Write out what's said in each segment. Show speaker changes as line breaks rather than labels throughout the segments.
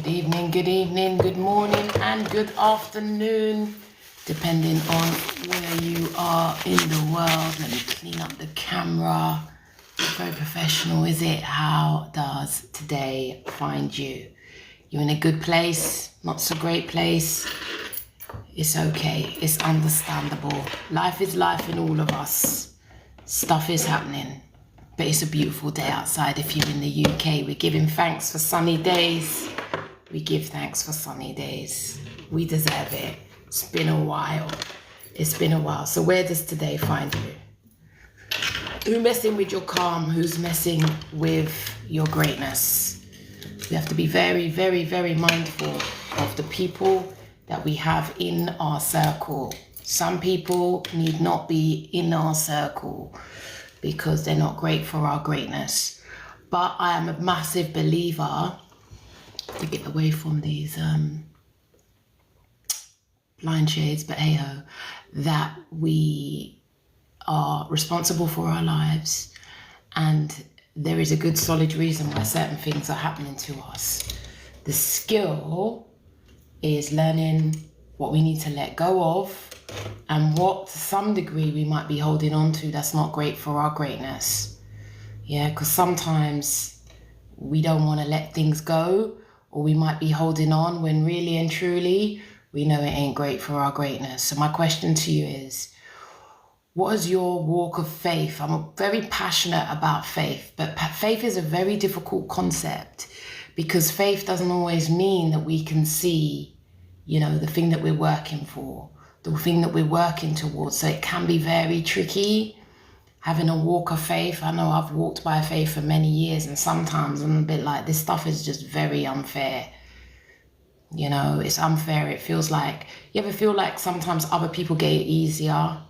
Good evening, good morning, and good afternoon, depending on where you are in the world. Let me clean up the camera. Very professional, is it? How does today find you? You're in a good place, not so great place. It's okay, it's understandable. Life is life in all of us. Stuff is happening, but it's a beautiful day outside. If you're in the UK, we're giving thanks for sunny days. We give thanks for sunny days. We deserve it. It's been a while. So where does today find you? Who's messing with your calm? Who's messing with your greatness? We have to be very, very, very mindful of the people that we have in our circle. Some people need not be in our circle because they're not great for our greatness. But I am a massive believer, to get away from these blind shades, but hey ho, that we are responsible for our lives, and there is a good solid reason why certain things are happening to us. The skill is learning what we need to let go of and what to some degree we might be holding on to that's not great for our greatness. Yeah, because sometimes we don't want to let things go, or we might be holding on when really and truly we know it ain't great for our greatness. So my question to you is, what is your walk of faith? I'm very passionate about faith, but faith is a very difficult concept because faith doesn't always mean that we can see, the thing that we're working for, the thing that we're working towards. So it can be very tricky having a walk of faith. I know I've walked by faith for many years, and sometimes I'm a bit like, this stuff is just very unfair. It's unfair. It feels like, you ever feel like sometimes other people get it easier?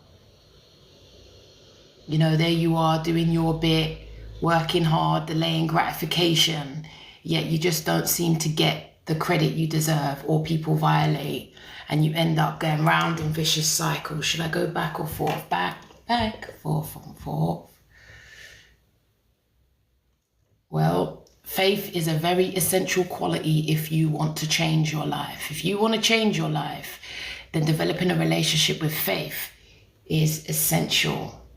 There you are doing your bit, working hard, delaying gratification, yet you just don't seem to get the credit you deserve, or people violate, and you end up going round in vicious cycles. Should I go back or forth? Back, forth and forth. Well, faith is a very essential quality if you want to change your life. If you want to change your life, then developing a relationship with faith is essential.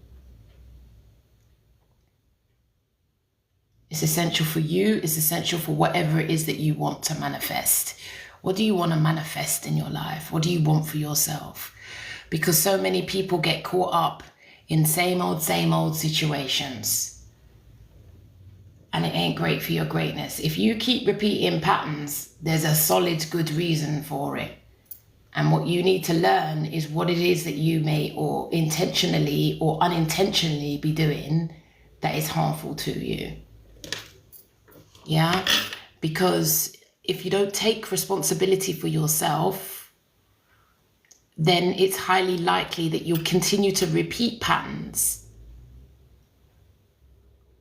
It's essential for you. It's essential for whatever it is that you want to manifest. What do you want to manifest in your life? What do you want for yourself? Because so many people get caught up in same old situations. And it ain't great for your greatness. If you keep repeating patterns, there's a solid good reason for it. And what you need to learn is what it is that you may or intentionally or unintentionally be doing that is harmful to you. Yeah? Because if you don't take responsibility for yourself, then it's highly likely that you'll continue to repeat patterns.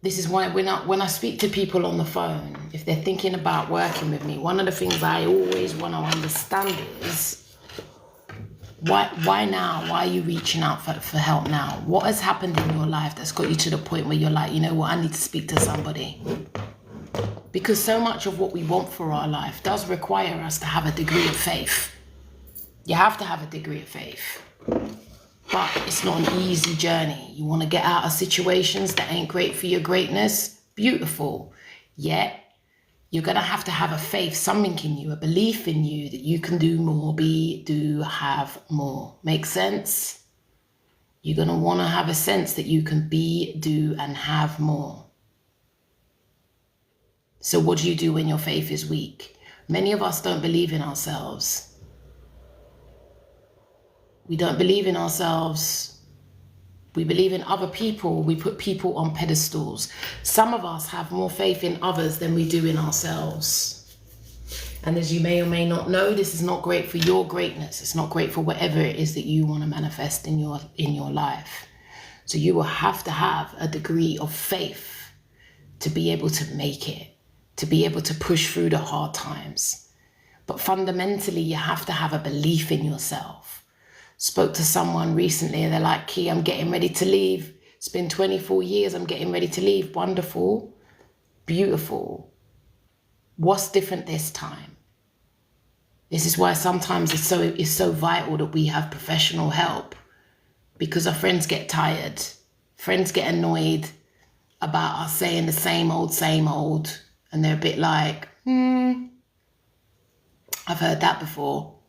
This is why when I speak to people on the phone, if they're thinking about working with me, one of the things I always want to understand is, why now? Why are you reaching out for help now? What has happened in your life that's got you to the point where you're like, I need to speak to somebody? Because so much of what we want for our life does require us to have a degree of faith. You have to have a degree of faith. But it's not an easy journey. You want to get out of situations that ain't great for your greatness? Beautiful. Yet, you're going to have a faith, something in you, a belief in you that you can do more, have more. Make sense? You're going to want to have a sense that you can be, do, and have more. So what do you do when your faith is weak? Many of us don't believe in ourselves. We don't believe in ourselves. We believe in other people. We put people on pedestals. Some of us have more faith in others than we do in ourselves. And as you may or may not know, this is not great for your greatness. It's not great for whatever it is that you want to manifest in your life. So you will have to have a degree of faith to be able to make it, to be able to push through the hard times. But fundamentally, you have to have a belief in yourself. Spoke to someone recently and they're like, Key, I'm getting ready to leave. It's been 24 years, I'm getting ready to leave. Wonderful, beautiful. What's different this time? This is why sometimes it's so vital that we have professional help, because our friends get tired. Friends get annoyed about us saying the same old, and they're a bit like, I've heard that before.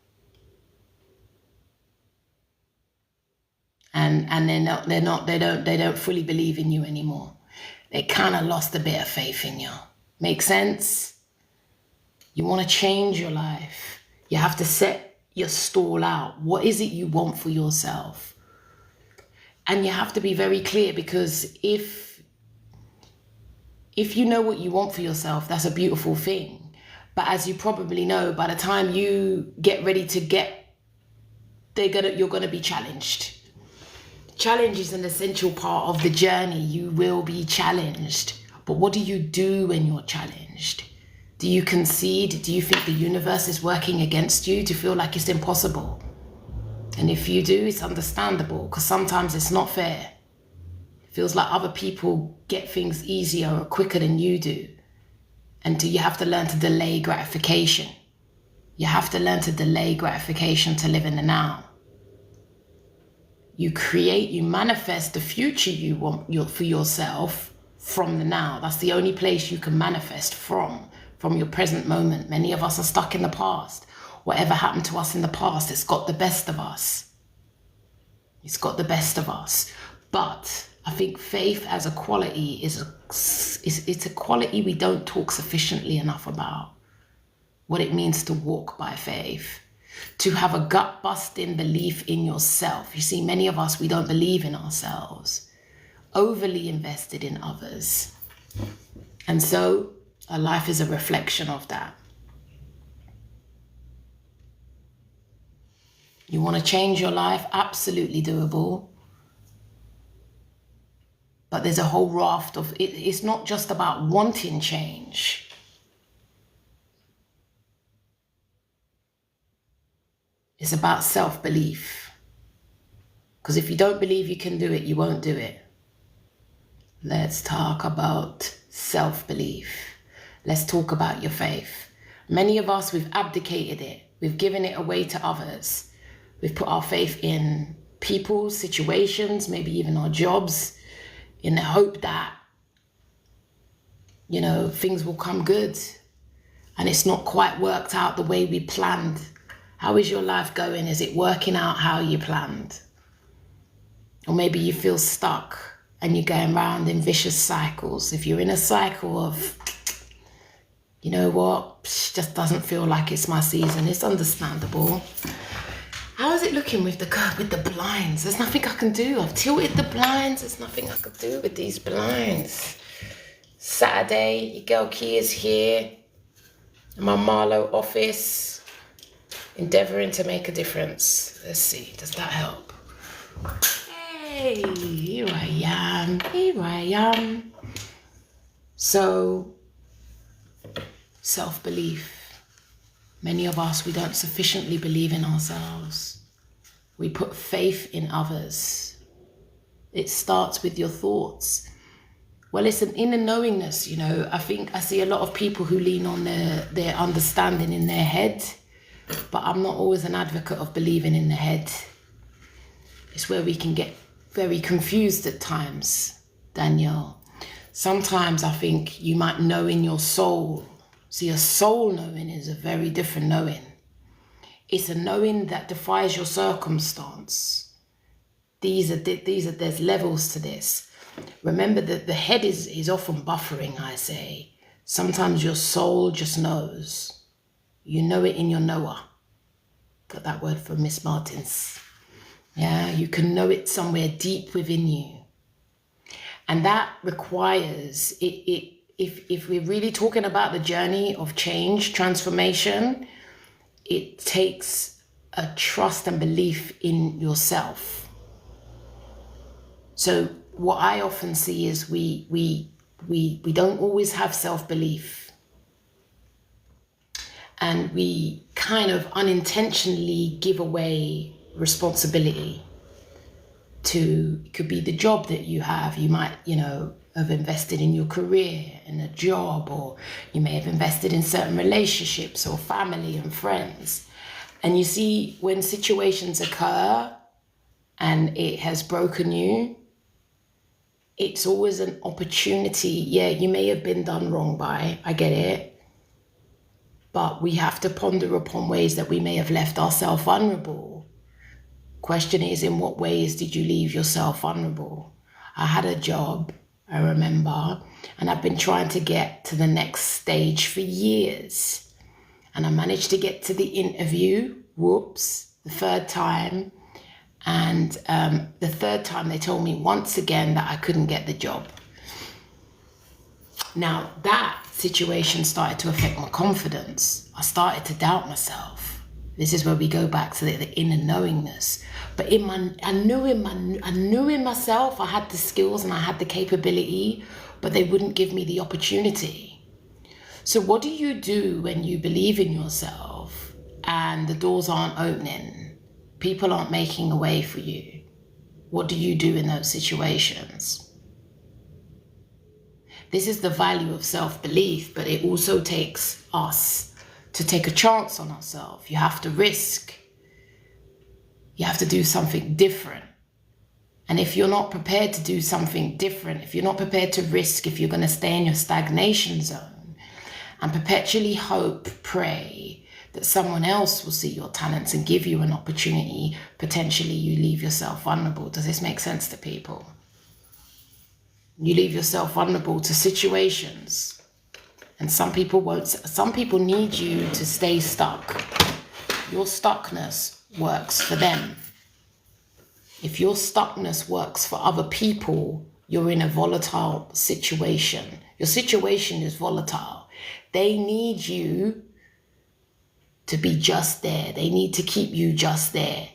And they don't fully believe in you anymore. They kind of lost a bit of faith in you. Make sense? You want to change your life. You have to set your stall out. What is it you want for yourself? And you have to be very clear, because if you know what you want for yourself, that's a beautiful thing. But as you probably know, by the time you get ready to you're gonna be challenged. Challenge is an essential part of the journey. You will be challenged. But what do you do when you're challenged? Do you concede? Do you think the universe is working against you to feel like it's impossible? And if you do, it's understandable, because sometimes it's not fair. It feels like other people get things easier or quicker than you do. And you have to learn to delay gratification. You have to learn to delay gratification to live in the now. You manifest the future you want for yourself from the now. That's the only place you can manifest from your present moment. Many of us are stuck in the past. Whatever happened to us in the past, it's got the best of us. It's got the best of us. But I think faith as a quality it's a quality we don't talk sufficiently enough about. What it means to walk by faith. To have a gut-busting belief in yourself. You see, many of us, we don't believe in ourselves. Overly invested in others. And so, our life is a reflection of that. You want to change your life? Absolutely doable. But there's a whole raft of it. It's not just about wanting change. It's about self-belief. Because if you don't believe you can do it, you won't do it. Let's talk about self-belief. Let's talk about your faith. Many of us, we've abdicated it. We've given it away to others. We've put our faith in people, situations, maybe even our jobs, in the hope that, things will come good. And it's not quite worked out the way we planned. How is your life going? Is it working out how you planned? Or maybe you feel stuck and you're going around in vicious cycles. If you're in a cycle of, you know what, just doesn't feel like it's my season, it's understandable. How is it looking with the blinds? There's nothing I can do. I've tilted the blinds. There's nothing I can do with these blinds. Saturday, your girl Kia's here in my Marlow office, endeavouring to make a difference. Let's see, does that help? Hey, here I am. So, self-belief. Many of us, we don't sufficiently believe in ourselves. We put faith in others. It starts with your thoughts. Well, it's an inner knowingness, I think I see a lot of people who lean on their understanding in their head, but I'm not always an advocate of believing in the head. It's where we can get very confused at times, Danielle. Sometimes I think you might know in your soul. See, a soul knowing is a very different knowing. It's a knowing that defies your circumstance. There's levels to this. Remember that the head is often buffering, I say. Sometimes your soul just knows. You know it in your knower. Got that word from Miss Martins. Yeah, you can know it somewhere deep within you. And that requires if we're really talking about the journey of change, transformation, it takes a trust and belief in yourself. So what I often see is we don't always have self-belief. And we kind of unintentionally give away responsibility to, it could be the job that you have. You might, have invested in your career, in a job, or you may have invested in certain relationships or family and friends. And you see, when situations occur and it has broken you, it's always an opportunity. Yeah, you may have been done wrong by, I get it. But we have to ponder upon ways that we may have left ourselves vulnerable. Question is, in what ways did you leave yourself vulnerable? I had a job, I remember, and I've been trying to get to the next stage for years. And I managed to get to the interview, the third time. And the third time they told me once again that I couldn't get the job. Now that situation started to affect my confidence. I started to doubt myself. This is where we go back to the inner knowingness. But I knew in myself I had the skills and I had the capability, but they wouldn't give me the opportunity. So what do you do when you believe in yourself and the doors aren't opening? People aren't making a way for you. What do you do in those situations? This is the value of self-belief, but it also takes us to take a chance on ourselves. You have to risk. You have to do something different. And if you're not prepared to do something different, if you're not prepared to risk, if you're going to stay in your stagnation zone and perpetually hope, pray, that someone else will see your talents and give you an opportunity, potentially you leave yourself vulnerable. Does this make sense to people? You leave yourself vulnerable to situations. And some people won't. Some people need you to stay stuck. Your stuckness works for them. If your stuckness works for other people, you're in a volatile situation. Your situation is volatile. They need you to be just there. They need to keep you just there.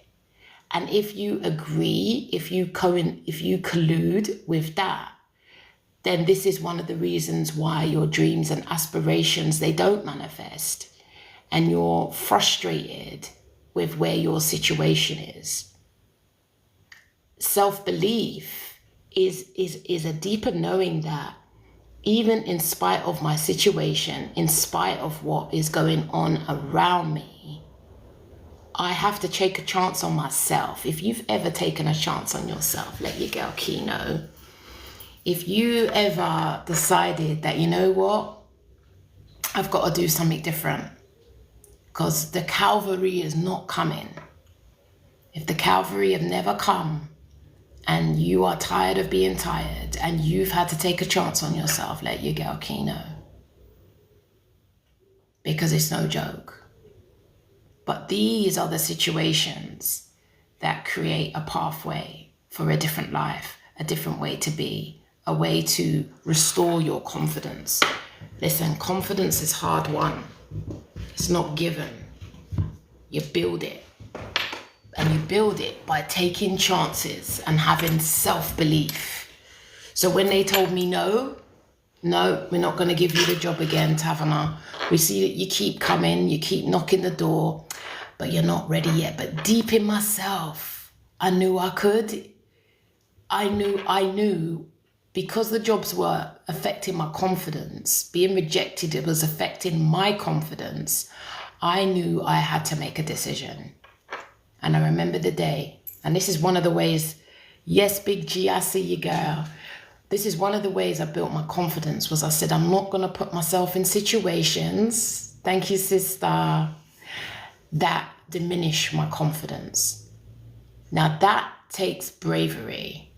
And if you agree, if you collude with that, then this is one of the reasons why your dreams and aspirations, they don't manifest. And you're frustrated with where your situation is. Self-belief is a deeper knowing that even in spite of my situation, in spite of what is going on around me, I have to take a chance on myself. If you've ever taken a chance on yourself, let your girl Key know. If you ever decided that, you know what, I've got to do something different because the Calvary is not coming. If the Calvary have never come, and you are tired of being tired and you've had to take a chance on yourself, let your girl Key know. Because it's no joke. But these are the situations that create a pathway for a different life, a different way to be, a way to restore your confidence. Listen, confidence is hard won. It's not given. You build it. And you build it by taking chances and having self-belief. So when they told me no, we're not going to give you the job again, Taverna. We see that you keep coming, you keep knocking the door, but you're not ready yet. But deep in myself, I knew I could. I knew because the jobs were affecting my confidence, being rejected, it was affecting my confidence. I knew I had to make a decision. And I remember the day, and this is one of the ways, yes, Big G, I see you, girl. This is one of the ways I built my confidence was I said, I'm not going to put myself in situations, thank you, sister, that diminish my confidence. Now that takes bravery.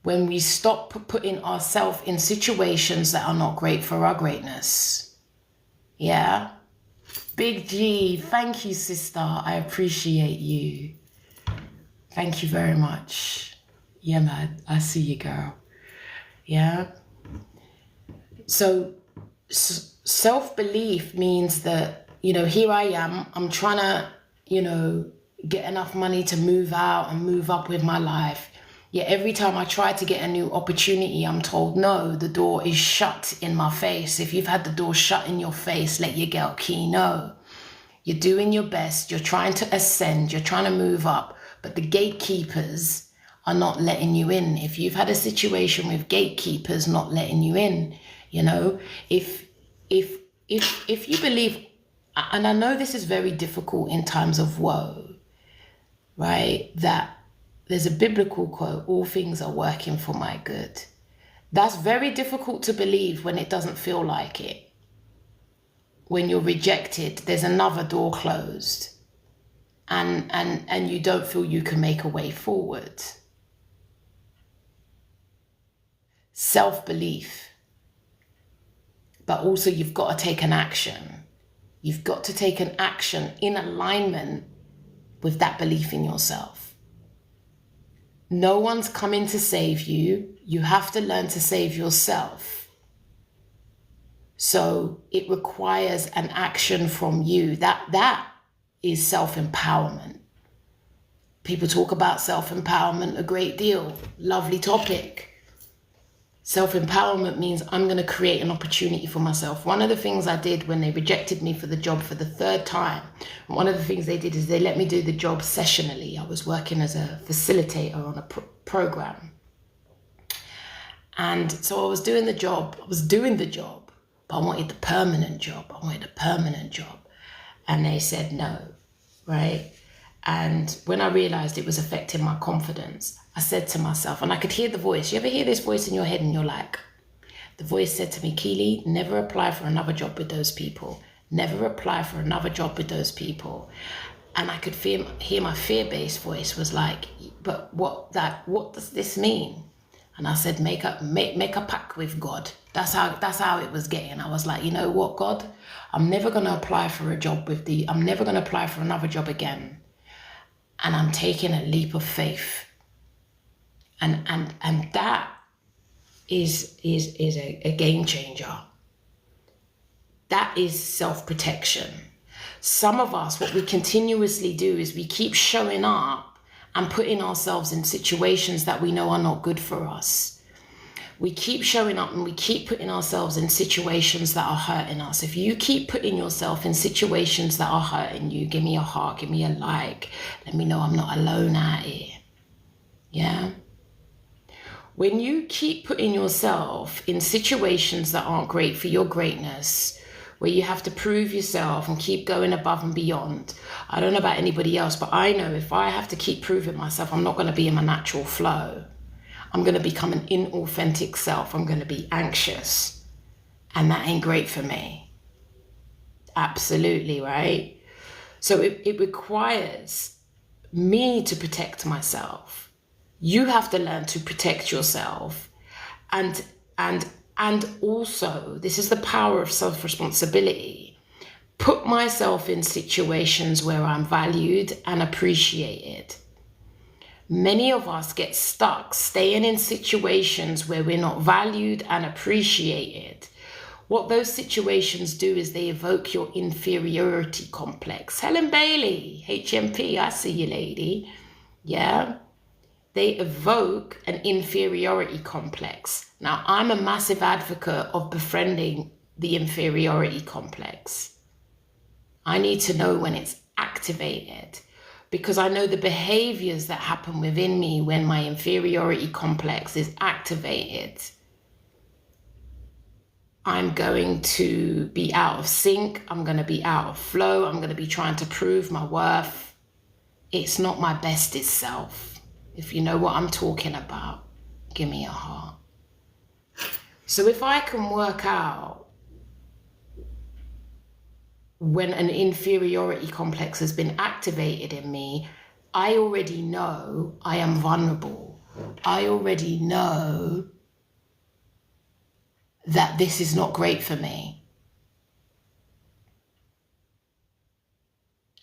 When we stop putting ourselves in situations that are not great for our greatness. Yeah? Big G, thank you, sister. I appreciate you. Thank you very much. Yeah, man, I see you, girl. Yeah? So self-belief means that, here I am. I'm trying to, get enough money to move out and move up with my life. Yet every time I try to get a new opportunity, I'm told, no, the door is shut in my face. If you've had the door shut in your face, let your girl Key know. You're doing your best. You're trying to ascend. You're trying to move up. But the gatekeepers are not letting you in. If you've had a situation with gatekeepers not letting you in, if you believe and I know this is very difficult in times of woe, right? That there's a biblical quote, all things are working for my good. That's very difficult to believe when it doesn't feel like it. When you're rejected, there's another door closed, and you don't feel you can make a way forward. Self-belief. But also you've got to take an action. You've got to take an action in alignment with that belief in yourself. No one's coming to save you. You have to learn to save yourself. So it requires an action from you. That is self-empowerment. People talk about self-empowerment a great deal. Lovely topic. Self-empowerment means I'm going to create an opportunity for myself. One of the things I did when they rejected me for the job for the third time, one of the things they did is they let me do the job sessionally. I was working as a facilitator on a program. And so I was doing the job, but I wanted the permanent job. And they said no, right? And when I realized it was affecting my confidence, I said to myself, and I could hear the voice. You ever hear this voice in your head and you're like, the voice said to me, Keely, never apply for another job with those people. Never apply for another job with those people. And I could hear my fear-based voice was like, but what does this mean? And I said, make a pact with God. That's how it was getting. I was like, you know what, God, I'm never going to apply for a job I'm never going to apply for another job again. And I'm taking a leap of faith. And that is a game changer. That is self-protection. Some of us, what we continuously do is we keep showing up and putting ourselves in situations that we know are not good for us. We keep showing up and we keep putting ourselves in situations that are hurting us. If you keep putting yourself in situations that are hurting you, give me a heart, give me a like, let me know I'm not alone out here. Yeah? When you keep putting yourself in situations that aren't great for your greatness, where you have to prove yourself and keep going above and beyond. I don't know about anybody else, but I know if I have to keep proving myself, I'm not going to be in my natural flow. I'm going to become an inauthentic self. I'm going to be anxious. And that ain't great for me. Absolutely, right? So it requires me to protect myself. You have to learn to protect yourself. And also, this is the power of self-responsibility. Put myself in situations where I'm valued and appreciated. Many of us get stuck staying in situations where we're not valued and appreciated. What those situations do is they evoke your inferiority complex. Helen Bailey, HMP, I see you, lady. Yeah? They evoke an inferiority complex. Now, I'm a massive advocate of befriending the inferiority complex. I need to know when it's activated because I know the behaviors that happen within me when my inferiority complex is activated. I'm going to be out of sync. I'm going to be out of flow. I'm going to be trying to prove my worth. It's not my bestest self. If you know what I'm talking about, give me a heart. So if I can work out when an inferiority complex has been activated in me, I already know I am vulnerable. I already know that this is not great for me.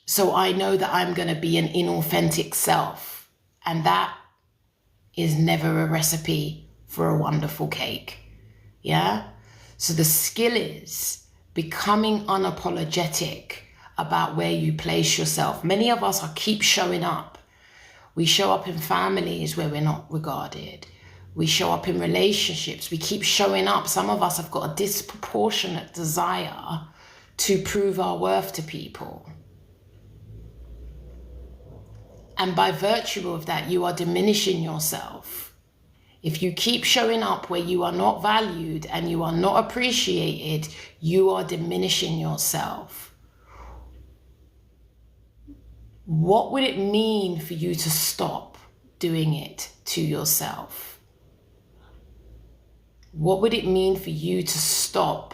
So I know that I'm going to be an inauthentic self. And that is never a recipe for a wonderful cake. Yeah? So the skill is becoming unapologetic about where you place yourself. Many of us keep showing up. We show up in families where we're not regarded. We show up in relationships. We keep showing up. Some of us have got a disproportionate desire to prove our worth to people. And by virtue of that, you are diminishing yourself. If you keep showing up where you are not valued and you are not appreciated, you are diminishing yourself. What would it mean for you to stop doing it to yourself? What would it mean for you to stop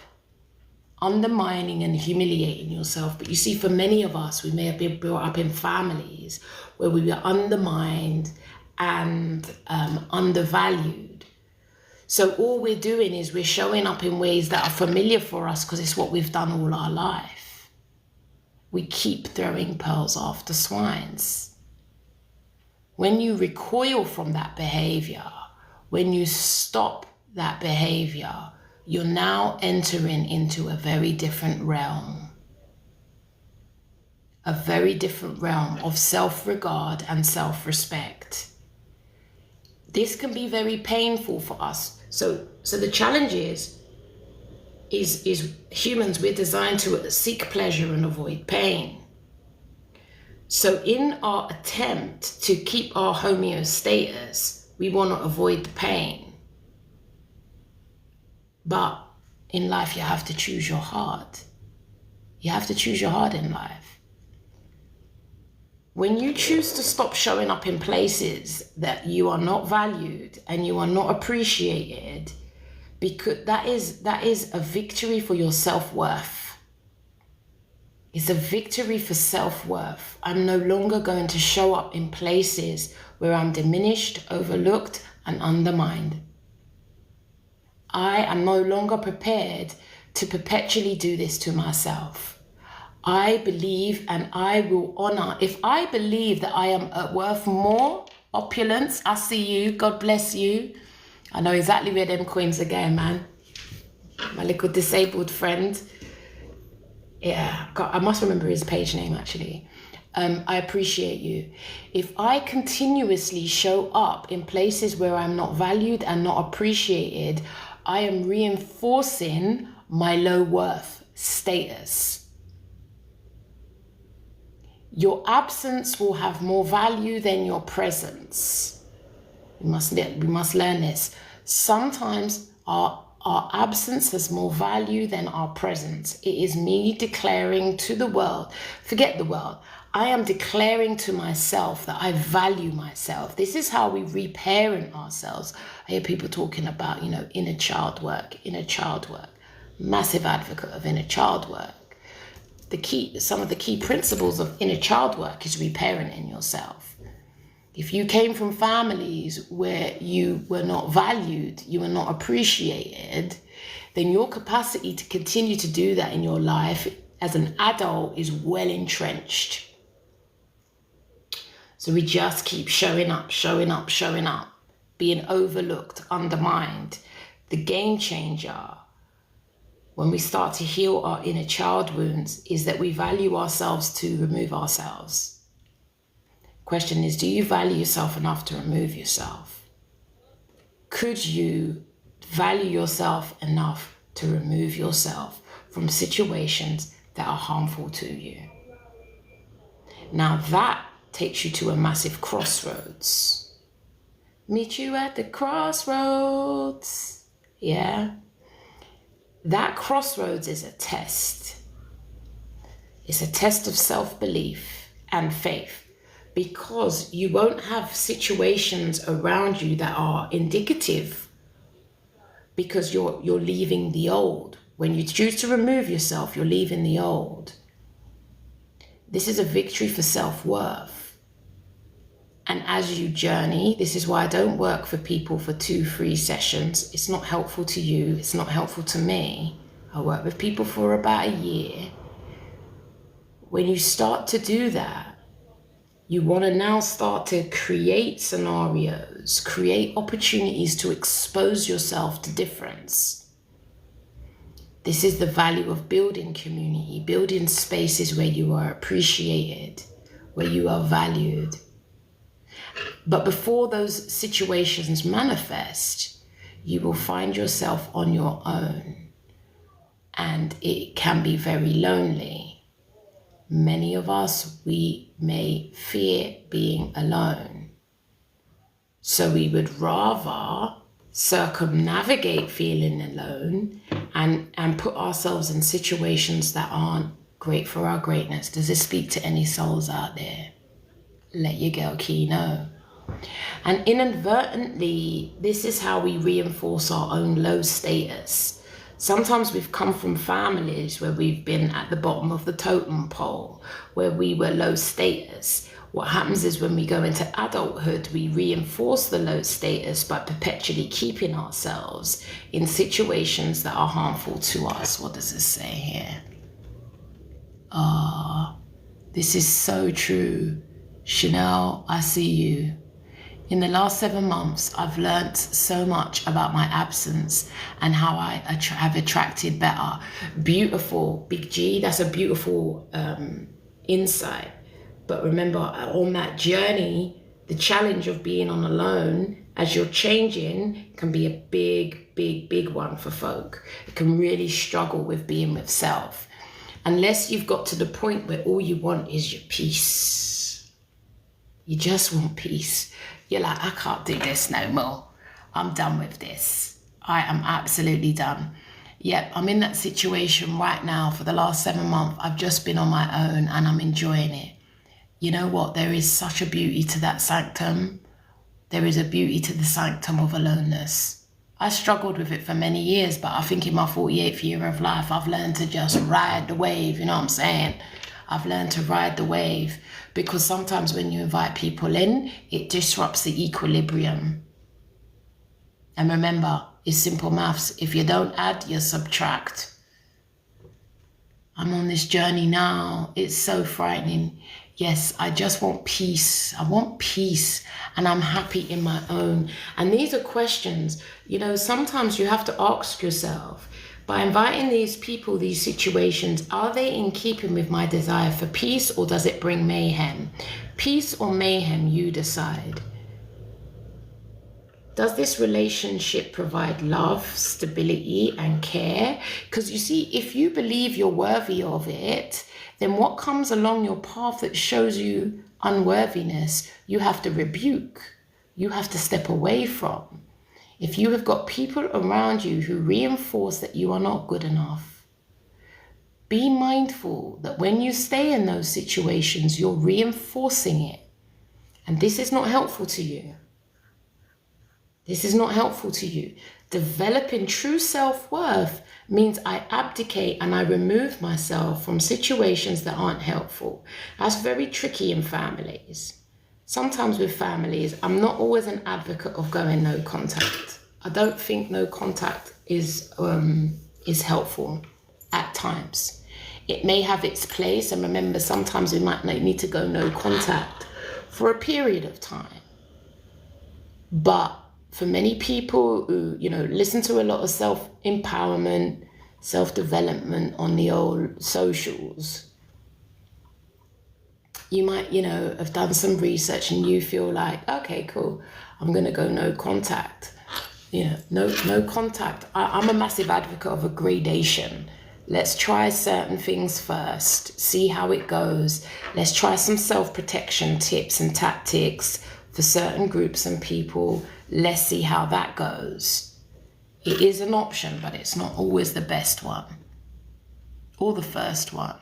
undermining and humiliating yourself? But you see, for many of us, we may have been brought up in families where we were undermined and undervalued. So all we're doing is we're showing up in ways that are familiar for us because it's what we've done all our life. We keep throwing pearls after swines. When you recoil from that behavior, when you stop that behavior, you're now entering into a very different realm. A very different realm of self-regard and self-respect. This can be very painful for us. So the challenge is humans, we're designed to seek pleasure and avoid pain. So in our attempt to keep our homeostasis, we want to avoid the pain. But in life, you have to choose your heart. You have to choose your heart in life. When you choose to stop showing up in places that you are not valued and you are not appreciated, because that is a victory for your self-worth. It's a victory for self-worth. I'm no longer going to show up in places where I'm diminished, overlooked, and undermined. I am no longer prepared to perpetually do this to myself. I believe and I will honor. If I believe that I am worth more, opulence, I see you, God bless you. I know exactly where them coins are going, man. My little disabled friend. Yeah, God, I must remember his page name actually. I appreciate you. If I continuously show up in places where I'm not valued and not appreciated, I am reinforcing my low worth status. Your absence will have more value than your presence. We must learn this. Sometimes our absence has more value than our presence. It is me declaring to the world, forget the world, I am declaring to myself that I value myself. This is how we reparent ourselves. I hear people talking about, inner child work. Massive advocate of inner child work. Some of the key principles of inner child work is reparenting yourself. If you came from families where you were not valued, you were not appreciated, then your capacity to continue to do that in your life as an adult is well entrenched. So we just keep showing up, being overlooked, undermined. The game changer, when we start to heal our inner child wounds, is that we value ourselves to remove ourselves. Question is, do you value yourself enough to remove yourself? Could you value yourself enough to remove yourself from situations that are harmful to you? Now that takes you to a massive crossroads. Meet you at the crossroads. Yeah. That crossroads is a test. It's a test of self-belief and faith, because you won't have situations around you that are indicative, because you're leaving the old. When you choose to remove yourself, you're leaving the old. This is a victory for self-worth. And as you journey, this is why I don't work for people for 2-3 sessions. It's not helpful to you. It's not helpful to me. I work with people for about a year. When you start to do that, you want to now start to create scenarios, create opportunities to expose yourself to difference. This is the value of building community, building spaces where you are appreciated, where you are valued. But before those situations manifest, you will find yourself on your own, and it can be very lonely. Many of us, we may fear being alone. So we would rather circumnavigate feeling alone and put ourselves in situations that aren't great for our greatness. Does this speak to any souls out there? let your girl Key know. And inadvertently, this is how we reinforce our own low status. Sometimes we've come from families where we've been at the bottom of the totem pole, where we were low status. What happens is when we go into adulthood, we reinforce the low status by perpetually keeping ourselves in situations that are harmful to us. What does this say here? This is so true. Chanel, I see you. In the last 7 months, I've learnt so much about my absence and how I have attracted better. Beautiful, Big G, that's a beautiful insight. But remember, on that journey, the challenge of being on alone as you're changing can be a big one for folk. It can really struggle with being with self. Unless you've got to the point where all you want is your peace. You just want peace. You're like, I can't do this no more. I'm done with this. I am absolutely done. Yep, I'm in that situation right now. For the last 7 months, I've just been on my own and I'm enjoying it. You know what? There is such a beauty to that sanctum. There is a beauty to the sanctum of aloneness. I struggled with it for many years, but I think in my 48th year of life, I've learned to just ride the wave, you know what I'm saying? I've learned to ride the wave, because sometimes when you invite people in, it disrupts the equilibrium. And remember, it's simple maths. If you don't add, you subtract. I'm on this journey now. It's so frightening. Yes, I just want peace. I want peace, and I'm happy in my own. And these are questions, you know, sometimes you have to ask yourself, by inviting these people, these situations, are they in keeping with my desire for peace, or does it bring mayhem? Peace or mayhem, you decide. Does this relationship provide love, stability, and care? Because you see, if you believe you're worthy of it, then what comes along your path that shows you unworthiness, you have to rebuke. You have to step away from. If you have got people around you who reinforce that you are not good enough, be mindful that when you stay in those situations, you're reinforcing it. And this is not helpful to you. This is not helpful to you. Developing true self-worth means I abdicate and I remove myself from situations that aren't helpful. That's very tricky in families. Sometimes with families, I'm not always an advocate of going no contact. I don't think no contact is helpful at times. It may have its place, and remember, sometimes we might need to go no contact for a period of time. But for many people who, you know, listen to a lot of self-empowerment, self-development on the old socials, you might, you know, have done some research and you feel like, okay, cool, I'm going to go no contact. You know, no contact. I'm a massive advocate of a gradation. Let's try certain things first, see how it goes. Let's try some self-protection tips and tactics for certain groups and people. Let's see how that goes. It is an option, but it's not always the best one or the first one.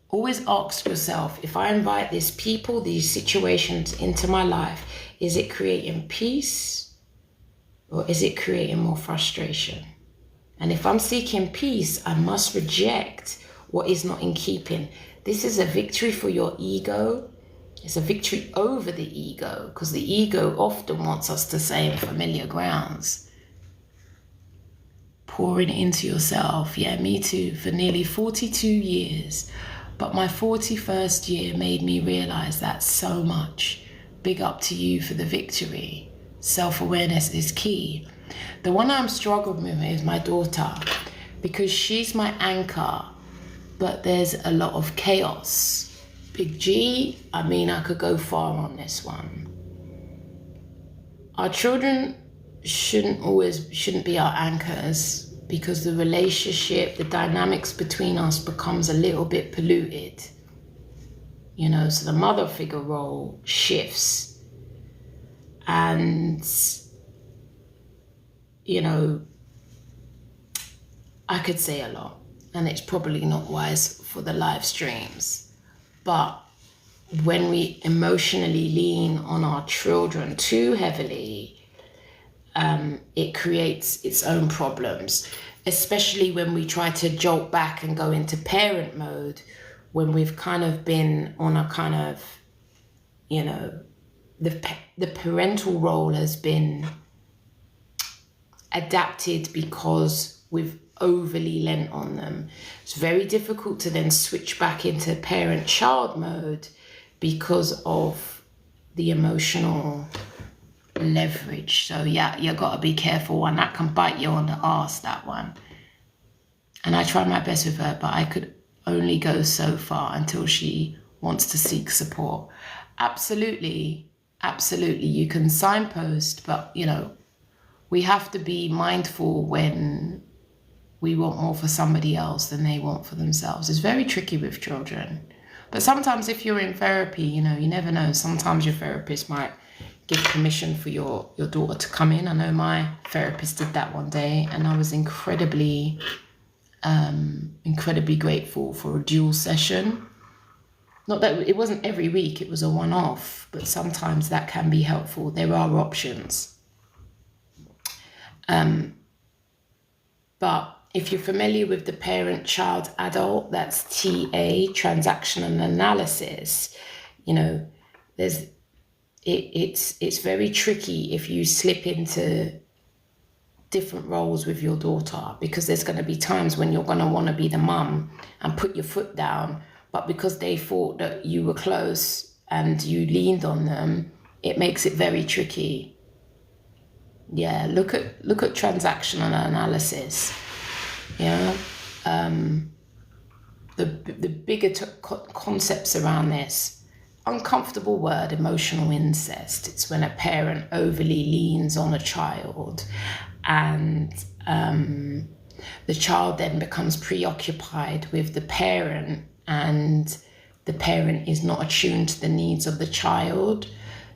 Always ask yourself, if I invite these people, these situations into my life, is it creating peace or is it creating more frustration? And if I'm seeking peace, I must reject what is not in keeping. This is a victory for your ego. It's a victory over the ego, because the ego often wants us to stay in familiar grounds. Pouring into yourself. Yeah, me too, for nearly 42 years. But my 41st year made me realize that so much. Big up to you for the victory. Self-awareness is key. The one I'm struggling with is my daughter, because she's my anchor, but there's a lot of chaos. Big G, I mean, I could go far on this one. Our children shouldn't be our anchors, because the relationship, the dynamics between us becomes a little bit polluted. You know, so the mother figure role shifts. And, you know, I could say a lot, and it's probably not wise for the live streams. But when we emotionally lean on our children too heavily, it creates its own problems, especially when we try to jolt back and go into parent mode when we've kind of been on a kind of, you know, the parental role has been adapted because we've overly lent on them. It's very difficult to then switch back into parent-child mode because of the emotional leverage. So yeah, you got to be careful, and that can bite you on the arse, that one. And I try my best with her, but I could only go so far until she wants to seek support. Absolutely, you can signpost, but you know, we have to be mindful when we want more for somebody else than they want for themselves. It's very tricky with children. But sometimes if you're in therapy, you know, you never know. Sometimes your therapist might give permission for your daughter to come in. I know my therapist did that one day, and I was incredibly grateful for a dual session. Not that it wasn't every week, it was a one-off, but sometimes that can be helpful. There are options. But if you're familiar with the parent-child-adult, that's TA, transactional analysis, you know, it's very tricky if you slip into different roles with your daughter, because there's going to be times when you're going to want to be the mum and put your foot down, but because they thought that you were close and you leaned on them, it makes it very tricky. Yeah, look at transactional analysis. Yeah, the bigger concepts around this. Uncomfortable word, emotional incest. It's when a parent overly leans on a child, and the child then becomes preoccupied with the parent, and the parent is not attuned to the needs of the child.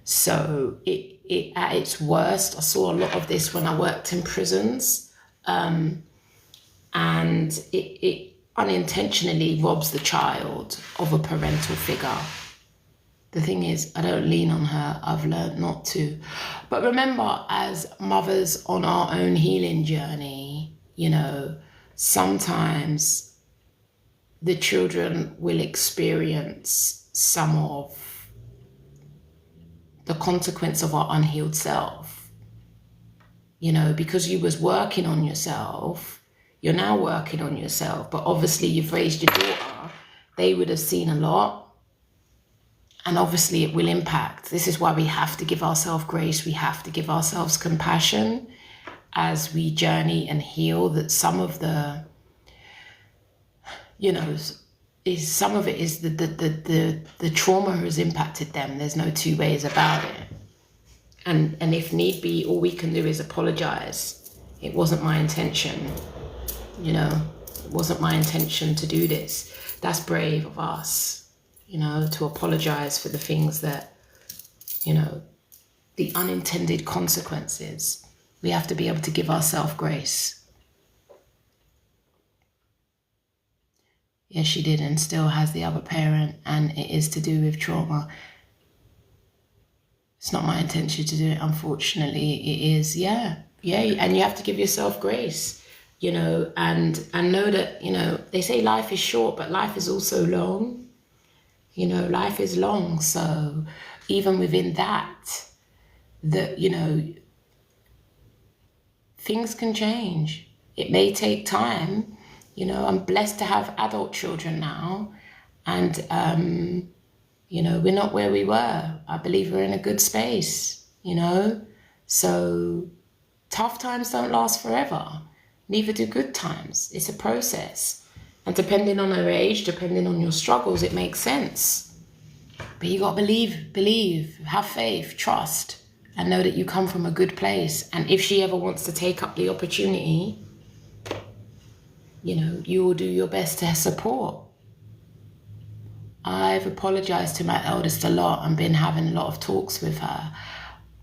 So it at its worst, I saw a lot of this when I worked in prisons, and it unintentionally robs the child of a parental figure. The thing is, I don't lean on her. I've learned not to. But remember, as mothers on our own healing journey, you know, sometimes the children will experience some of the consequence of our unhealed self. You know, because you was working on yourself, you're now working on yourself, but obviously you've raised your daughter. They would have seen a lot, and obviously it will impact. This is why we have to give ourselves grace. We have to give ourselves compassion as we journey and heal. That some of the, you know, some of it is the trauma has impacted them. There's no two ways about it. And if need be, all we can do is apologize. It wasn't my intention. You know, it wasn't my intention to do this. That's brave of us, you know, to apologize for the things that, you know, the unintended consequences. We have to be able to give ourselves grace. Yes, she did, and still has the other parent, and it is to do with trauma. It's not my intention to do it, unfortunately. It is, yeah, and you have to give yourself grace. You know, and know that, you know, they say life is short, but life is also long. You know, life is long. So even within that, you know, things can change. It may take time. You know, I'm blessed to have adult children now. And, you know, we're not where we were. I believe we're in a good space, you know. So tough times don't last forever. Neither do good times. It's a process. And depending on her age, depending on your struggles, it makes sense. But you got to believe, have faith, trust, and know that you come from a good place. And if she ever wants to take up the opportunity, you know, you will do your best to support. I've apologized to my eldest a lot and been having a lot of talks with her.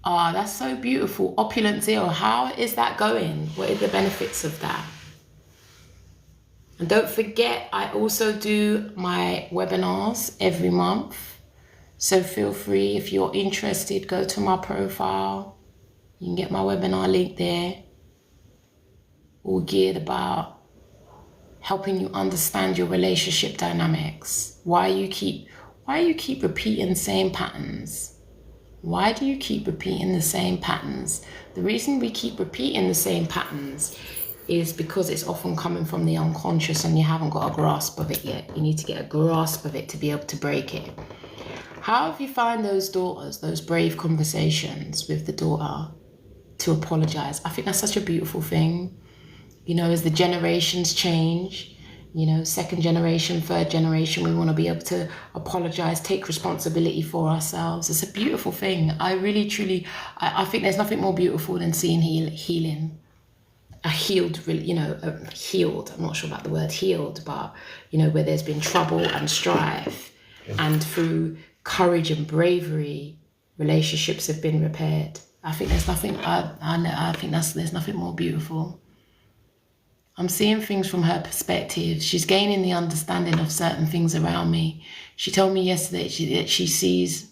Oh, that's so beautiful. Opulent Zeal, how is that going? What are the benefits of that? And don't forget, I also do my webinars every month. So feel free, if you're interested, go to my profile. You can get my webinar link there. All geared about helping you understand your relationship dynamics. Why you keep repeating the same patterns. Why do you keep repeating the same patterns? The reason we keep repeating the same patterns is because it's often coming from the unconscious and you haven't got a grasp of it yet. You need to get a grasp of it to be able to break it. How have you found those daughters, those brave conversations with the daughter to apologize? I think that's such a beautiful thing. You know, as the generations change, you know, second generation, third generation, we want to be able to apologize, take responsibility for ourselves. It's a beautiful thing. I really, truly, I think there's nothing more beautiful than seeing healing. Healed, I'm not sure about the word healed, but, you know, where there's been trouble and strife, and through courage and bravery, relationships have been repaired. I think there's nothing, there's nothing more beautiful. I'm seeing things from her perspective. She's gaining the understanding of certain things around me. She told me yesterday that she sees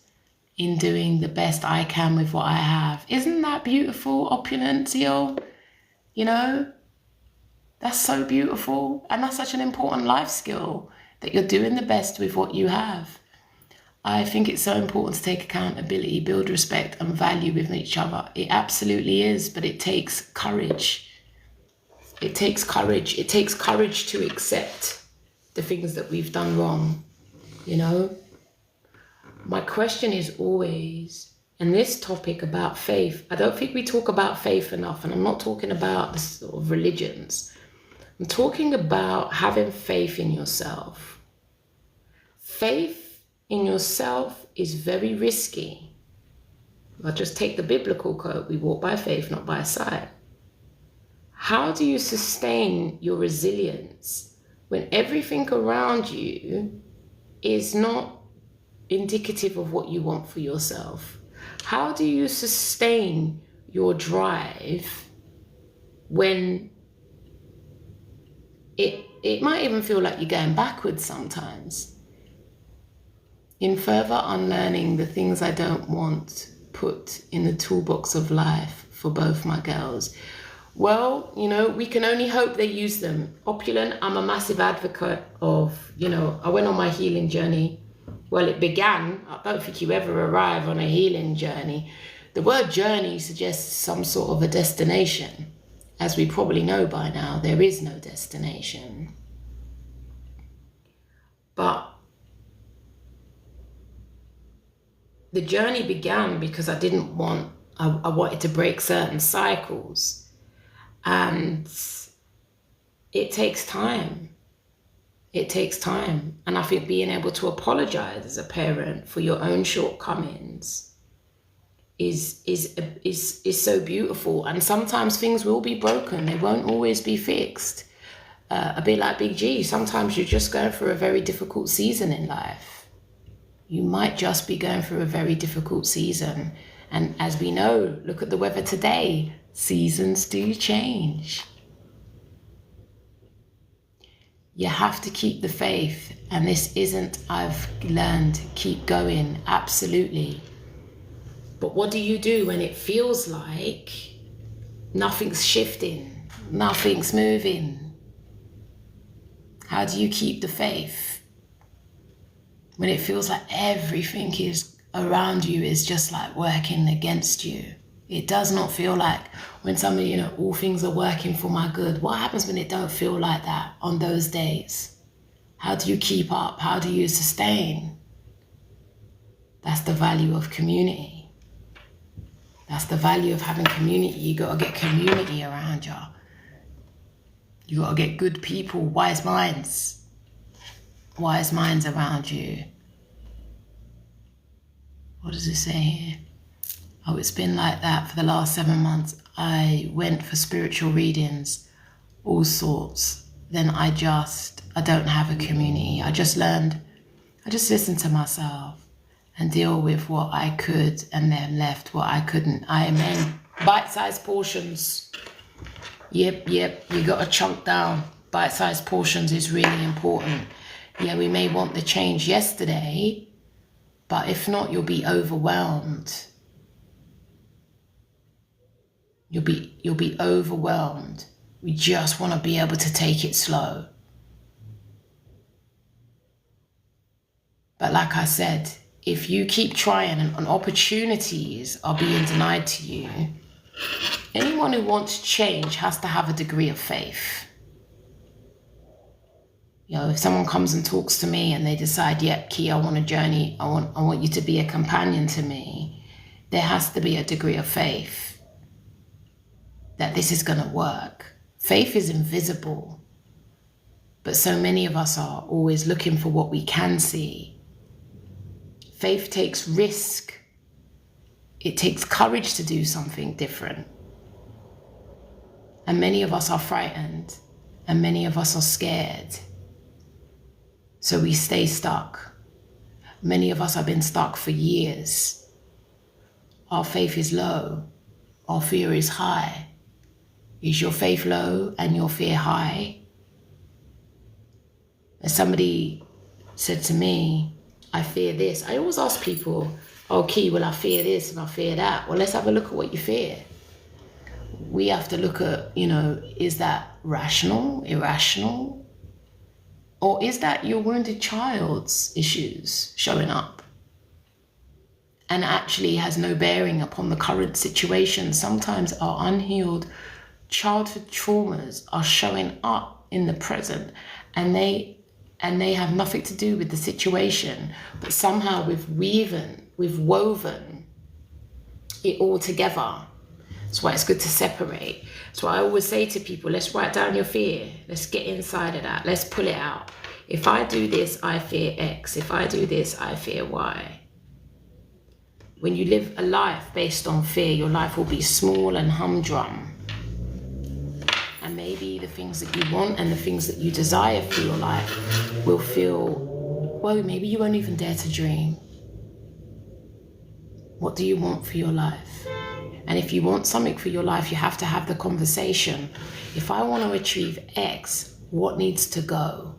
in doing the best I can with what I have. Isn't that beautiful, opulentio? You know, that's so beautiful. And that's such an important life skill, that you're doing the best with what you have. I think it's so important to take accountability, build respect and value with each other. It absolutely is, but it takes courage. It takes courage. It takes courage to accept the things that we've done wrong, you know? My question is always, and this topic about faith, I don't think we talk about faith enough, and I'm not talking about the sort of religions. I'm talking about having faith in yourself. Faith in yourself is very risky. I'll just take the biblical quote, we walk by faith, not by sight. How do you sustain your resilience when everything around you is not indicative of what you want for yourself? How do you sustain your drive when it might even feel like you're going backwards sometimes? In further unlearning the things I don't want put in the toolbox of life for both my girls, well, you know, we can only hope they use them. Opulent, I'm a massive advocate of, you know, I went on my healing journey. Well, it began, I don't think you ever arrive on a healing journey. The word journey suggests some sort of a destination. As we probably know by now, there is no destination. But the journey began because I wanted to break certain cycles. And it takes time. It takes time. And I think being able to apologize as a parent for your own shortcomings is so beautiful. And sometimes things will be broken. They won't always be fixed. A bit like Big G, sometimes you're just going through a very difficult season in life. You might just be going through a very difficult season. And as we know, look at the weather today. Seasons do change. You have to keep the faith. And this isn't, I've learned, keep going, absolutely. But what do you do when it feels like nothing's shifting, nothing's moving? How do you keep the faith when it feels like everything is around you is just like working against you? It does not feel like when somebody, you know, all things are working for my good. What happens when it don't feel like that on those days? How do you keep up? How do you sustain? That's the value of community. That's the value of having community. You got to get community around you. You got to get good people, wise minds around you. What does it say here? Oh, it's been like that for the last 7 months. I went for spiritual readings, all sorts. Then I don't have a community. I just listened to myself and deal with what I could and then left what I couldn't. I am in bite-sized portions. Yep, you got to chunk down. Bite-sized portions is really important. Yeah, we may want the change yesterday, But if not, you'll be overwhelmed. You'll be overwhelmed. We just want to be able to take it slow. But like I said, if you keep trying and opportunities are being denied to you, anyone who wants change has to have a degree of faith. You know, if someone comes and talks to me and they decide, yep, Key, I want a journey, I want you to be a companion to me, there has to be a degree of faith that this is going to work. Faith is invisible, but so many of us are always looking for what we can see. Faith takes risk. It takes courage to do something different. And many of us are frightened, and many of us are scared. So we stay stuck. Many of us have been stuck for years. Our faith is low. Our fear is high. Is your faith low and your fear high? As somebody said to me, I fear this. I always ask people, okay, well, I fear this and I fear that. Well, let's have a look at what you fear. We have to look at, is that rational, irrational? Or is that your wounded child's issues showing up? And actually has no bearing upon the current situation. Sometimes our unhealed childhood traumas are showing up in the present, and they have nothing to do with the situation, but somehow we've woven it all together. That's why it's good to separate. So I always say to people, let's write down your fear. Let's get inside of that. Let's pull it out. If I do this, I fear X. If I do this, I fear Y. When you live a life based on fear, your life will be small and humdrum. And maybe the things that you want and the things that you desire for your life will feel, well, maybe you won't even dare to dream. What do you want for your life? And if you want something for your life, you have to have the conversation. If I want to achieve X, what needs to go?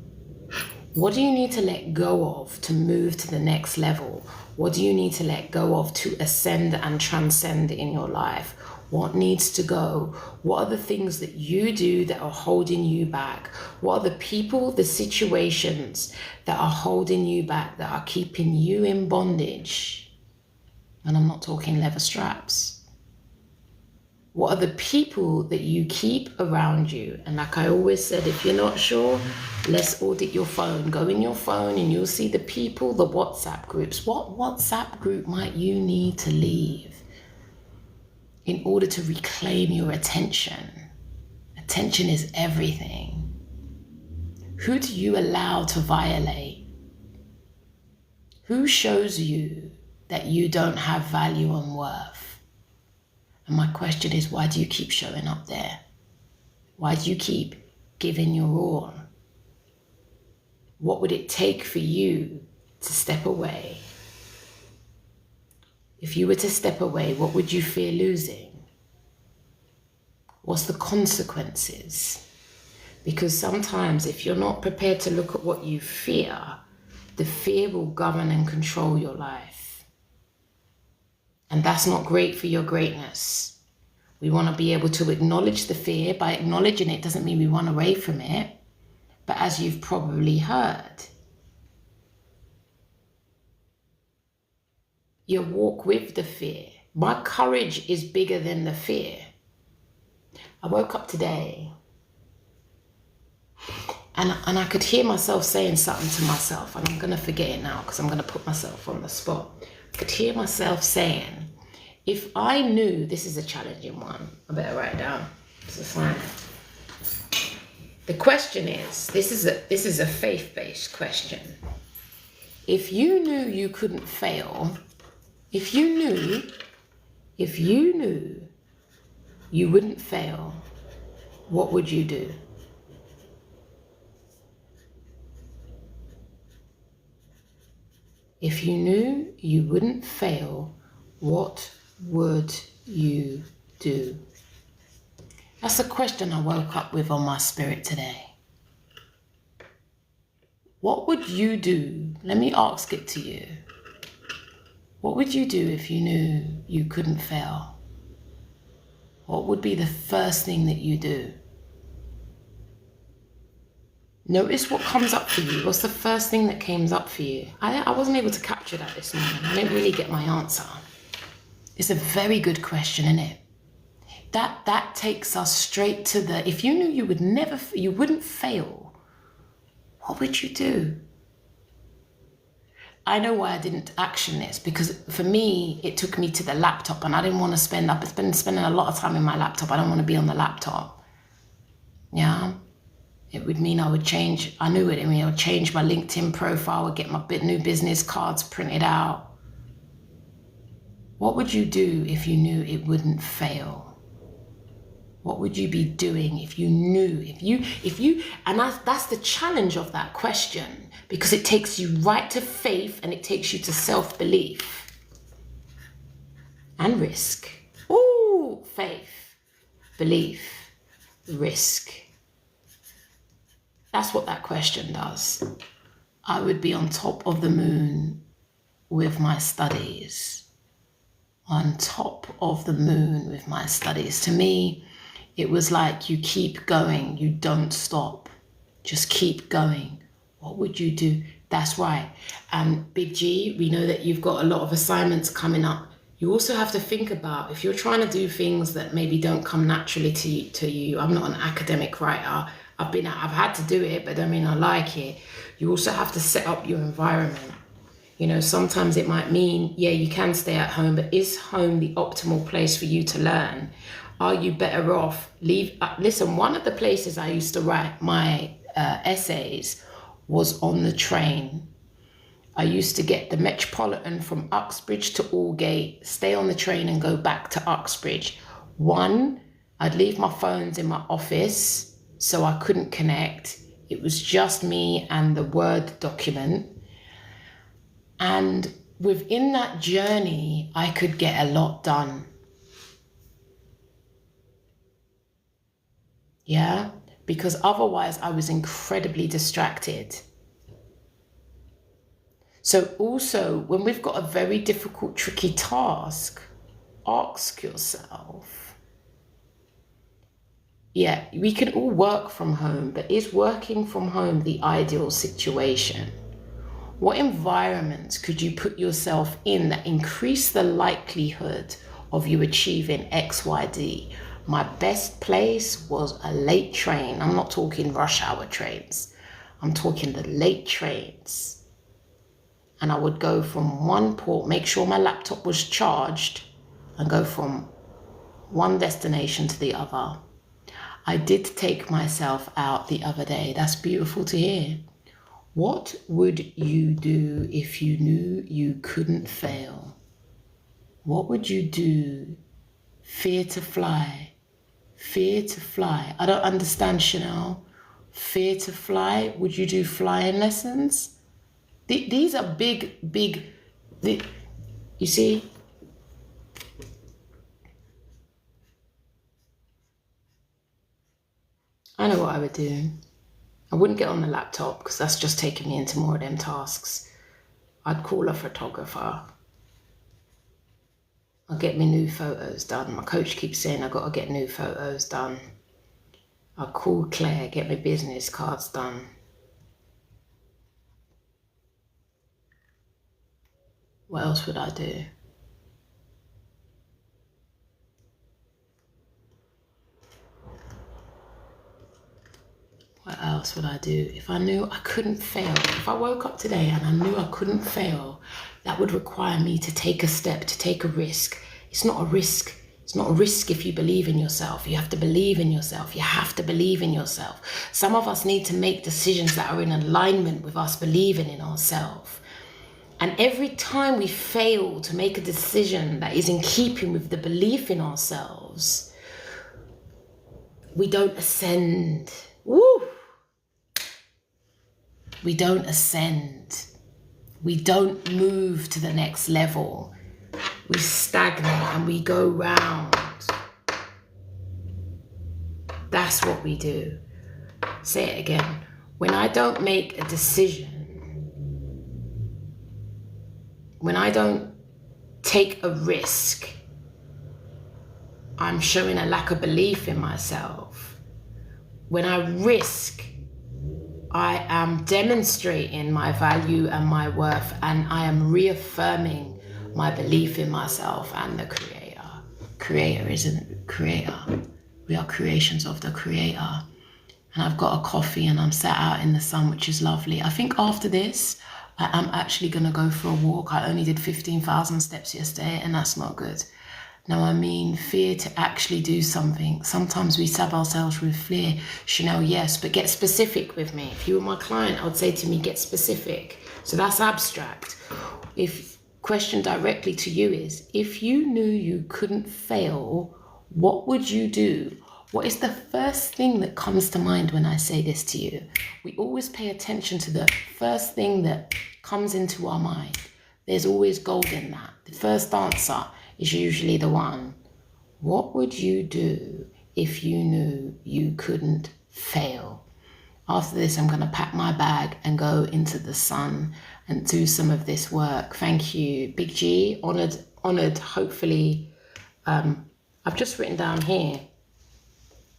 What do you need to let go of to move to the next level? What do you need to let go of to ascend and transcend in your life? What needs to go? What are the things that you do that are holding you back? What are the people, the situations that are holding you back, that are keeping you in bondage? And I'm not talking leather straps. What are the people that you keep around you? And like I always said, if you're not sure, let's audit your phone. Go in your phone and you'll see the people, the WhatsApp groups. What WhatsApp group might you need to leave in order to reclaim your attention? Attention is everything. Who do you allow to violate? Who shows you that you don't have value and worth? And my question is, why do you keep showing up there? Why do you keep giving your all? What would it take for you to step away? If you were to step away, what would you fear losing? What's the consequences? Because sometimes if you're not prepared to look at what you fear, the fear will govern and control your life. And that's not great for your greatness. We want to be able to acknowledge the fear. By acknowledging it doesn't mean we run away from it. But as you've probably heard, you walk with the fear. My courage is bigger than the fear. I woke up today and I could hear myself saying something to myself, and I'm going to forget it now because I'm going to put myself on the spot. I could hear myself saying, if I knew, this is a challenging one, I better write it down. It's a sign. The question is, this is a faith-based question. If you knew you couldn't fail, if you knew you wouldn't fail, what would you do? If you knew you wouldn't fail, what would you do? That's a question I woke up with on my spirit today. What would you do? Let me ask it to you. What would you do if you knew you couldn't fail? What would be the first thing that you do? Notice what comes up for you. What's the first thing that came up for you? I wasn't able to capture that this morning. I didn't really get my answer. It's a very good question, isn't it? That takes us straight to the, if you knew you wouldn't fail, what would you do? I know why I didn't action this, because for me, it took me to the laptop, and I didn't want to I've been spending a lot of time in my laptop. I don't want to be on the laptop. Yeah. It would mean I would change my LinkedIn profile, would get my new business cards printed out. What would you do if you knew it wouldn't fail? What would you be doing if you knew, and that's the challenge of that question, because it takes you right to faith and it takes you to self-belief and risk. Ooh, faith, belief, risk. That's what that question does. I would be on top of the moon with my studies. On top of the moon with my studies. To me, it was like you keep going, you don't stop. Just keep going. What would you do? That's right. And Big G, we know that you've got a lot of assignments coming up. You also have to think about, if you're trying to do things that maybe don't come naturally to you. I'm not an academic writer. I've had to do it, but I mean, I like it. You also have to set up your environment. You know, sometimes it might mean, yeah, you can stay at home, but is home the optimal place for you to learn? Are you better off listen, one of the places I used to write my essays was on the train. I used to get the Metropolitan from Uxbridge to Aldgate, stay on the train and go back to Uxbridge. I'd leave my phones in my office so I couldn't connect. It was just me and the Word document. And within that journey, I could get a lot done. Yeah, because otherwise I was incredibly distracted. So also, when we've got a very difficult, tricky task, ask yourself, yeah, we can all work from home, but is working from home the ideal situation? What environments could you put yourself in that increase the likelihood of you achieving X, Y, D? My best place was a late train. I'm not talking rush hour trains. I'm talking the late trains. And I would go from one port, make sure my laptop was charged, and go from one destination to the other. I did take myself out the other day. That's beautiful to hear. What would you do if you knew you couldn't fail? What would you do? Fear to fly. Fear to fly. I don't understand, Chanel. Fear to fly. Would you do flying lessons? These are big. You see? I know what I would do. I wouldn't get on the laptop because that's just taking me into more of them tasks. I'd call a photographer. I'll get me new photos done. My coach keeps saying I've got to get new photos done. I'll call Claire, get my business cards done. What else would I do? What else would I do? If I knew I couldn't fail, if I woke up today and I knew I couldn't fail, that would require me to take a step, to take a risk. It's not a risk. It's not a risk if you believe in yourself. You have to believe in yourself. You have to believe in yourself. Some of us need to make decisions that are in alignment with us believing in ourselves. And every time we fail to make a decision that is in keeping with the belief in ourselves, we don't ascend. Woo! We don't ascend. We don't move to the next level. We stagnate and we go round. That's what we do. Say it again. When I don't make a decision, when I don't take a risk, I'm showing a lack of belief in myself. When I risk, I am demonstrating my value and my worth, and I am reaffirming my belief in myself and the creator. Creator isn't creator. We are creations of the creator. And I've got a coffee and I'm sat out in the sun, which is lovely. I think after this, I am actually going to go for a walk. I only did 15,000 steps yesterday, and that's not good. Now, I mean, fear to actually do something. Sometimes we stab ourselves with fear. Chanel, yes, but get specific with me. If you were my client, I would say to me, get specific. So that's abstract. If question directly to you is, if you knew you couldn't fail, what would you do? What is the first thing that comes to mind when I say this to you? We always pay attention to the first thing that comes into our mind. There's always gold in that. The first answer is usually the one. What would you do if you knew you couldn't fail? After this, I'm going to pack my bag and go into the sun and do some of this work. Thank you, Big G. Honored. Hopefully, I've just written down here,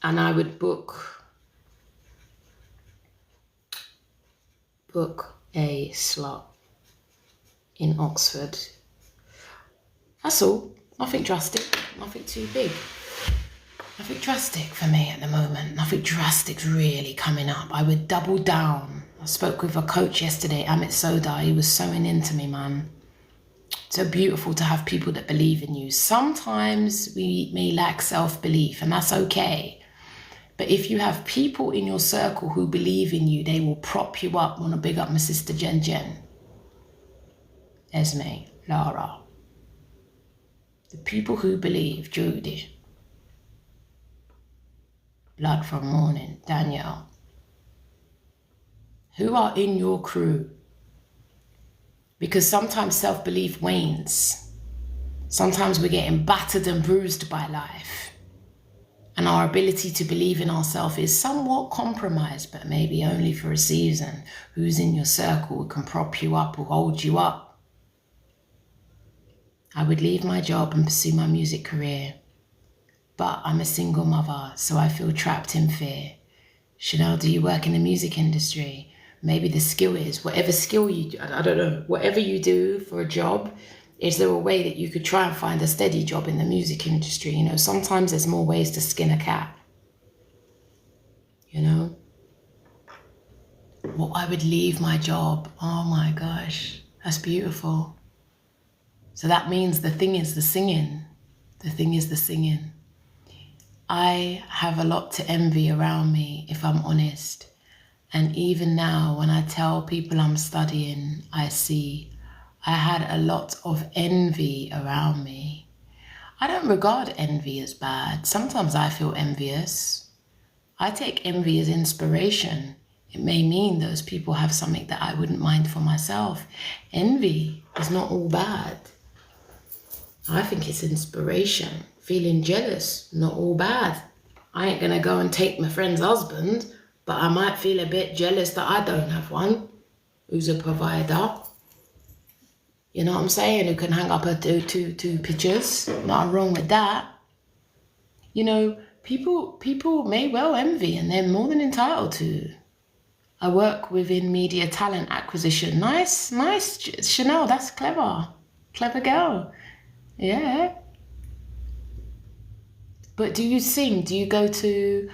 and I would book a slot in Oxford. That's all. Nothing drastic, nothing too big. Nothing drastic for me at the moment. Nothing drastic's really coming up. I would double down. I spoke with a coach yesterday, Amit Sodar. He was sewing into me, man. So beautiful to have people that believe in you. Sometimes we may lack self-belief, and that's okay. But if you have people in your circle who believe in you, they will prop you up. I want to big up my sister Jen, Esme, Lara. The people who believe, Judy, Blood from Morning, Danielle, who are in your crew. Because sometimes self-belief wanes. Sometimes we're getting battered and bruised by life. And our ability to believe in ourselves is somewhat compromised, but maybe only for a season. Who's in your circle who can prop you up or hold you up? I would leave my job and pursue my music career. But I'm a single mother, so I feel trapped in fear. Chanel, do you work in the music industry? Maybe the skill is, whatever skill you do, I don't know, whatever you do for a job, is there a way that you could try and find a steady job in the music industry? You know, sometimes there's more ways to skin a cat. You know? Well, I would leave my job. Oh my gosh, that's beautiful. So that means the thing is the singing. The thing is the singing. I have a lot to envy around me, if I'm honest. And even now, when I tell people I'm studying, I had a lot of envy around me. I don't regard envy as bad. Sometimes I feel envious. I take envy as inspiration. It may mean those people have something that I wouldn't mind for myself. Envy is not all bad. I think it's inspiration. Feeling jealous, not all bad. I ain't gonna go and take my friend's husband, but I might feel a bit jealous that I don't have one who's a provider. You know what I'm saying? Who can hang up two pictures. Nothing wrong with that. You know, people may well envy, and they're more than entitled to. I work within media talent acquisition. Nice, Chanel, that's clever. Clever girl. Yeah. But do you sing? Do you go to,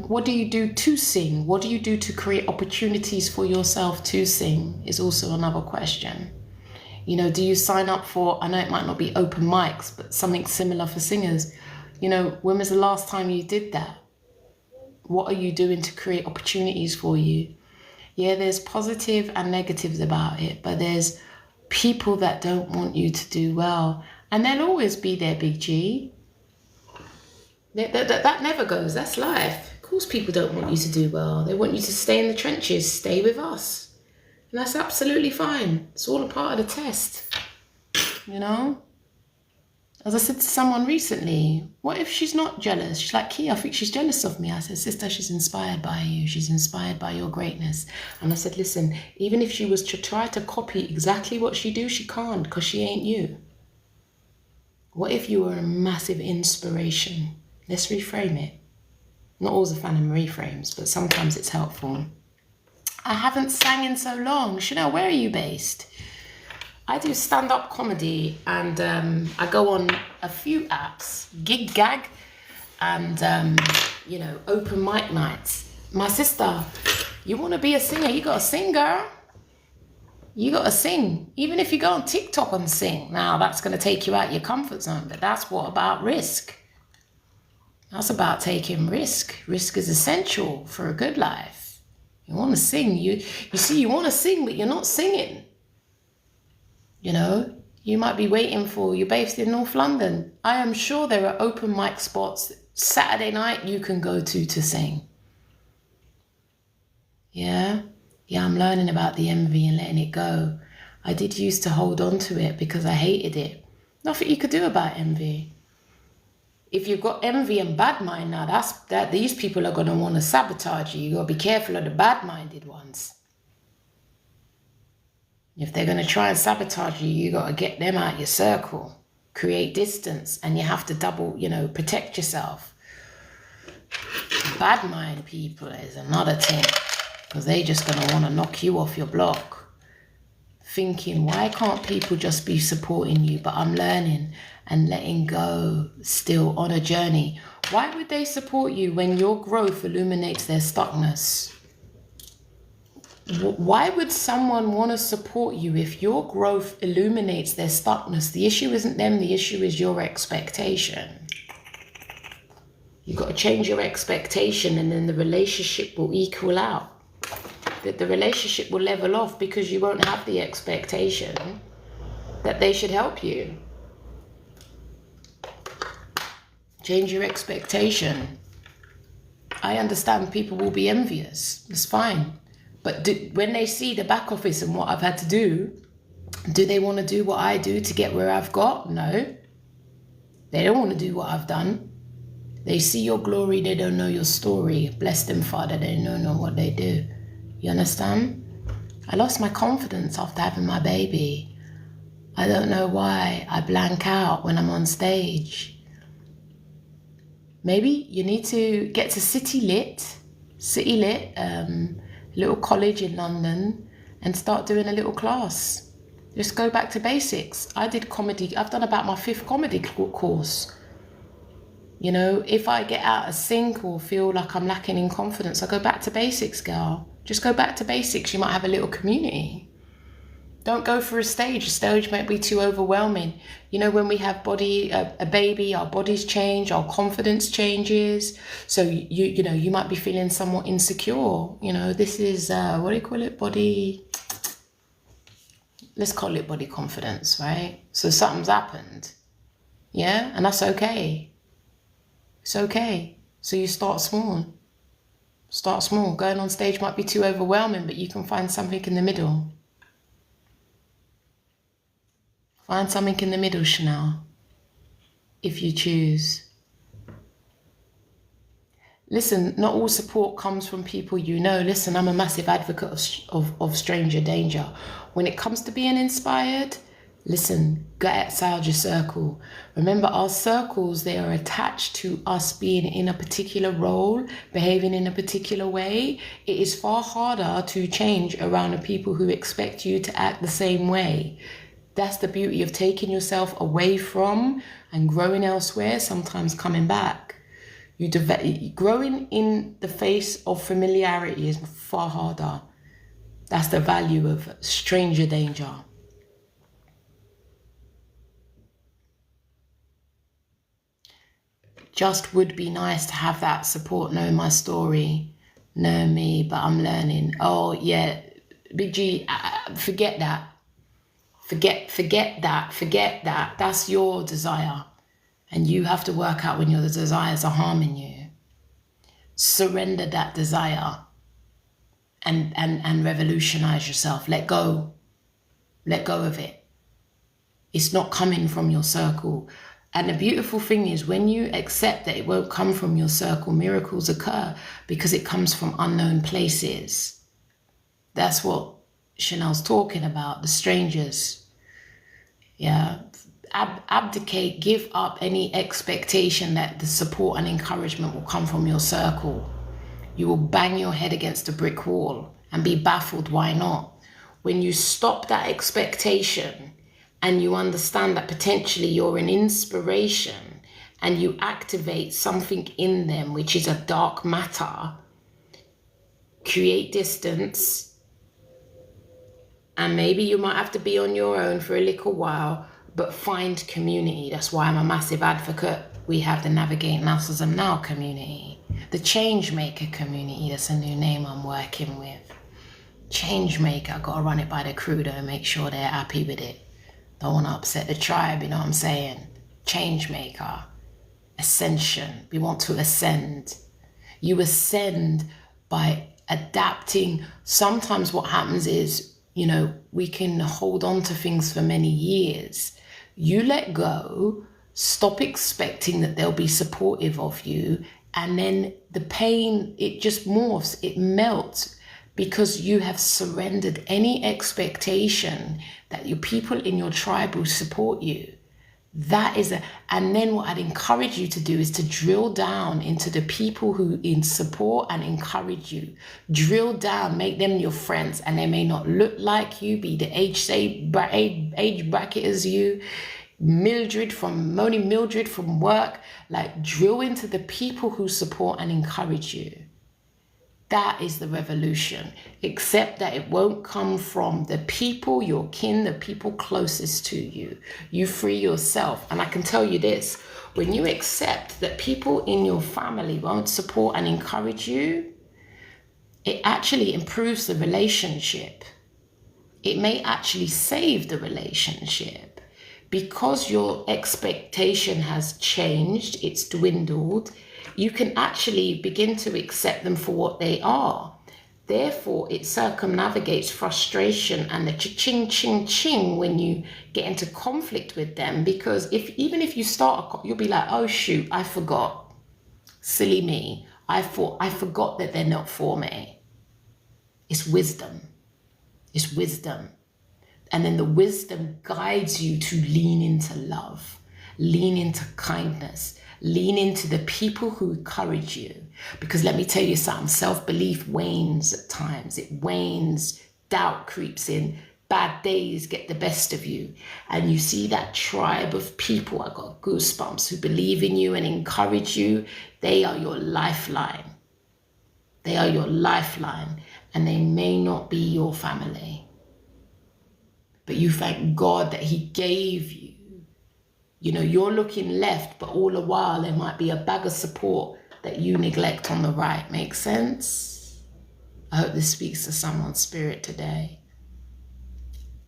what do you do to sing? What do you do to create opportunities for yourself to sing is also another question. You know, do you sign up for, I know it might not be open mics, but something similar for singers. You know, when was the last time you did that? What are you doing to create opportunities for you? Yeah, there's positive and negatives about it, but there's people that don't want you to do well. And they'll always be there, Big G. That never goes. That's life. Of course people don't want you to do well. They want you to stay in the trenches, stay with us. And that's absolutely fine. It's all a part of the test, you know? As I said to someone recently, what if she's not jealous? She's like, Key, I think she's jealous of me. I said, sister, she's inspired by you. She's inspired by your greatness. And I said, listen, even if she was to try to copy exactly what she do, she can't, because she ain't you. What if you were a massive inspiration? Let's reframe it. Not always a fan of reframes, but sometimes it's helpful. I haven't sang in so long. Chanel, where are you based? I do stand-up comedy, and I go on a few apps, Gig Gag, and open mic nights. My sister, you want to be a singer? You got to sing, girl. You got to sing. Even if you go on TikTok and sing, now that's going to take you out your comfort zone. But that's what about risk. That's about taking risk. Risk is essential for a good life. You want to sing. You want to sing, but you're not singing. You might be waiting for, you're based in North London. I am sure there are open mic spots Saturday night you can go to sing. Yeah, I'm learning about the envy and letting it go. I did used to hold on to it because I hated it. Nothing you could do about envy. If you've got envy and bad mind now, these people are going to want to sabotage you. You got to be careful of the bad-minded ones. If they're going to try and sabotage you, you got to get them out your circle, create distance, and you have to double, protect yourself. Bad mind people is another thing, because they just going to want to knock you off your block. Thinking, why can't people just be supporting you? But I'm learning and letting go, still on a journey. Why would they support you when your growth illuminates their stuckness? Why would someone want to support you if your growth illuminates their stuckness? The issue isn't them, the issue is your expectation. You've got to change your expectation, and then the relationship will equal out. That the relationship will level off because you won't have the expectation that they should help you. Change your expectation. I understand people will be envious. It's fine. But when they see the back office and what I've had to do they want to do what I do to get where I've got? No. They don't want to do what I've done. They see your glory, they don't know your story. Bless them, Father, they don't know what they do. You understand? I lost my confidence after having my baby. I don't know why I blank out when I'm on stage. Maybe you need to get to City Lit, little college in London, and start doing a little class. Just go back to basics. I did comedy. I've done about my 5th comedy course. If I get out of sync or feel like I'm lacking in confidence, I go back to basics, girl. Just go back to basics. You might have a little community. Don't go for a stage. A stage might be too overwhelming. When we have a baby, our bodies change, our confidence changes. So you might be feeling somewhat insecure. This is what do you call it? Let's call it body confidence, right? So something's happened. Yeah, and that's okay. It's okay. So you start small. Start small. Going on stage might be too overwhelming, but you can find something in the middle. Find something in the middle, Chanel, if you choose. Listen, not all support comes from people you know. Listen, I'm a massive advocate of stranger danger. When it comes to being inspired, listen, get outside your circle. Remember, our circles, they are attached to us being in a particular role, behaving in a particular way. It is far harder to change around the people who expect you to act the same way. That's the beauty of taking yourself away from and growing elsewhere, sometimes coming back. Growing in the face of familiarity is far harder. That's the value of stranger danger. Just would be nice to have that support, know my story, know me, but I'm learning. Oh yeah, Big G, forget that. Forget that. That's your desire. And you have to work out when your desires are harming you. Surrender that desire and revolutionize yourself. Let go. Let go of it. It's not coming from your circle. And the beautiful thing is when you accept that it won't come from your circle, miracles occur because it comes from unknown places. That's what Chanel's talking about, the strangers. Yeah, abdicate, give up any expectation that the support and encouragement will come from your circle. You will bang your head against a brick wall and be baffled why not. When you stop that expectation and you understand that potentially you're an inspiration and you activate something in them, which is a dark matter, create distance, and maybe you might have to be on your own for a little while, but find community. That's why I'm a massive advocate. We have the Navigate Narcissism Now community, the Change Maker community. That's a new name I'm working with. Change Maker, got to run it by the crew though, make sure they're happy with it. Don't want to upset the tribe, you know what I'm saying? Change Maker, ascension. We want to ascend. You ascend by adapting. Sometimes what happens is, we can hold on to things for many years. You let go, stop expecting that they'll be supportive of you, and then the pain, it just morphs, it melts, because you have surrendered any expectation that your people in your tribe will support you. And then what I'd encourage you to do is to drill down into the people who support and encourage you. Drill down, make them your friends, and they may not look like you, be the age bracket as you. Mildred from work, drill into the people who support and encourage you. That is the revolution, except that it won't come from the people, your kin, the people closest to you. You free yourself. And I can tell you this, when you accept that people in your family won't support and encourage you, it actually improves the relationship. It may actually save the relationship because your expectation has changed, it's dwindled. You can actually begin to accept them for what they are. Therefore, it circumnavigates frustration and the ching, ching, ching when you get into conflict with them. Because even if you start, you'll be like, oh shoot, I forgot. Silly me. I forgot that they're not for me. It's wisdom. It's wisdom. And then the wisdom guides you to lean into love, lean into kindness, lean into the people who encourage you. Because let me tell you something, self-belief wanes at times. It wanes, doubt creeps in, bad days get the best of you. And you see that tribe of people, I got goosebumps, who believe in you and encourage you. They are your lifeline. They are your lifeline. And they may not be your family. But you thank God that he gave you. You're looking left, but all the while there might be a bag of support that you neglect on the right. Make sense? I hope this speaks to someone's spirit today.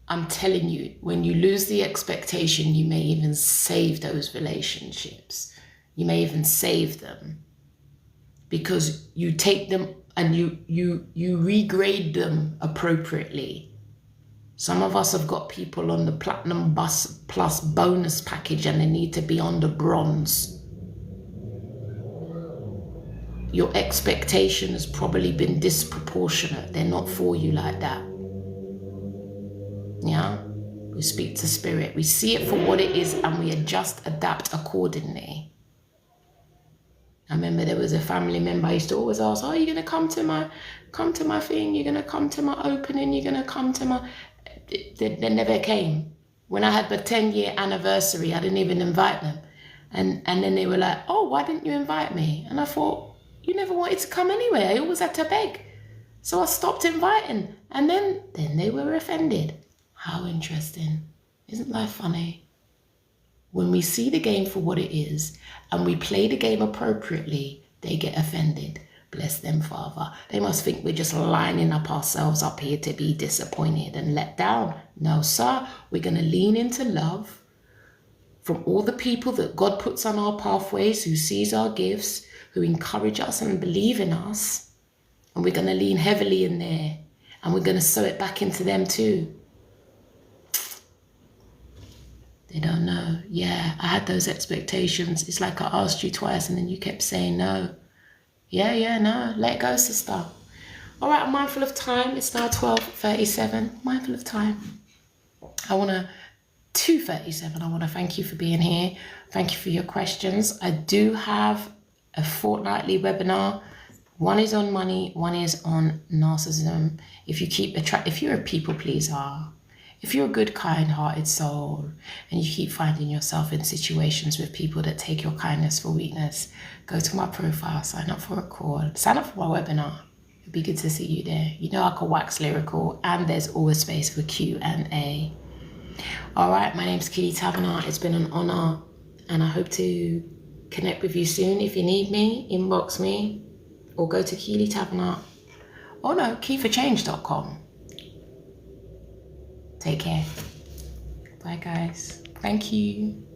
I'm telling you, when you lose the expectation, you may even save those relationships. You may even save them because you take them and you regrade them appropriately. Some of us have got people on the Platinum Plus bonus package and they need to be on the bronze. Your expectation has probably been disproportionate. They're not for you like that. Yeah? We speak to spirit. We see it for what it is and we adapt accordingly. I remember there was a family member I used to always ask, oh, you're going to come to my thing? You're going to come to my opening? You're going to come to my... They never came. When I had the 10-year anniversary, I didn't even invite them. And then they were like, oh, why didn't you invite me? And I thought, you never wanted to come anyway. I always had to beg. So I stopped inviting. And then they were offended. How interesting. Isn't life funny? When we see the game for what it is and we play the game appropriately, they get offended. Bless them, Father. They must think we're just lining up ourselves up here to be disappointed and let down. No, sir. We're going to lean into love from all the people that God puts on our pathways, who sees our gifts, who encourage us and believe in us. And we're going to lean heavily in there. And we're going to sow it back into them too. They don't know. Yeah, I had those expectations. It's like I asked you twice and then you kept saying no. Yeah, no, let go, sister. All right, I'm mindful of time. It's now 12:37. Mindful of time. I want to 2:37. I want to thank you for being here. Thank you for your questions. I do have a fortnightly webinar. One is on money, one is on narcissism. If you're a people pleaser, if you're a good, kind-hearted soul, and you keep finding yourself in situations with people that take your kindness for weakness, go to my profile, sign up for a call, sign up for my webinar. It'd be good to see you there. You know I can wax lyrical, and there's always space for Q&A. All right, my name's Keely Taverner. It's been an honor, and I hope to connect with you soon. If you need me, inbox me, or go to Keely Taverner. Oh no, keyforchange.com. Take care. Bye guys. Thank you.